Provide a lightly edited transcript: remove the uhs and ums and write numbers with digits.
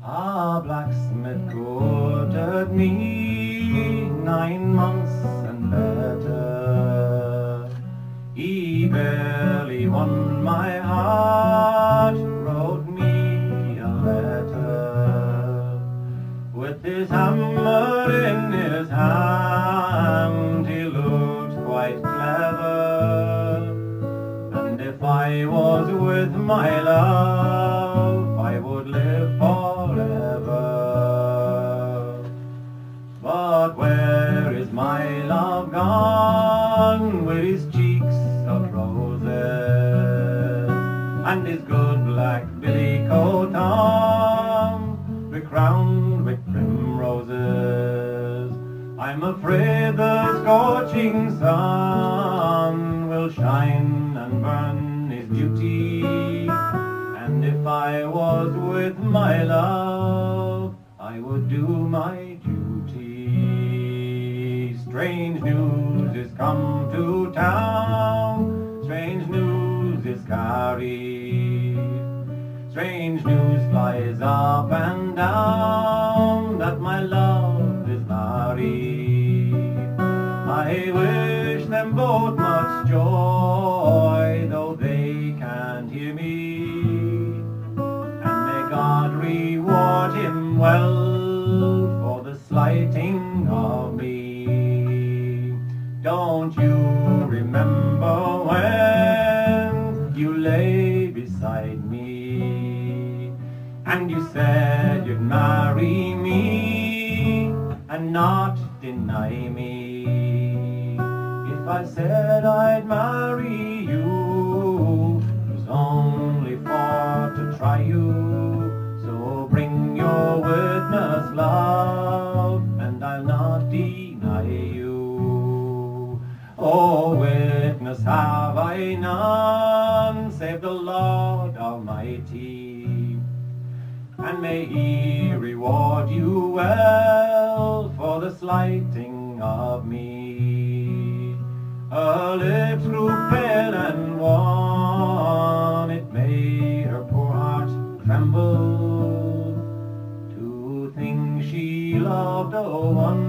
Ah, blacksmith courted me 9 months and better. He barely won my heart, wrote me a letter. With his hammer in his hand, he looked quite clever. And if I was with my love, I would live forever. But where is my love gone, with his cheeks of roses, and his good black billy coat on, becrowned with primroses? I'm afraid the scorching sun will shine and burn his beauty, and if I was with my love, I would do my duty. Strange news is come to town, strange news is carried, strange news flies up and down, that my love is married. I wish them both much joy, though they can't hear me, and may God reward him well for the slighting of me. Don't you remember when you lay beside me, and you said you'd marry me and not deny me? If I said I'd marry you, it was only for to try you. So bring your witness, love, and I'll not deny you. Oh, witness have I none, save the Lord Almighty, and may He reward you well for the slighting of me. Her lips grew pale and wan, it made her poor heart tremble, to think she loved a one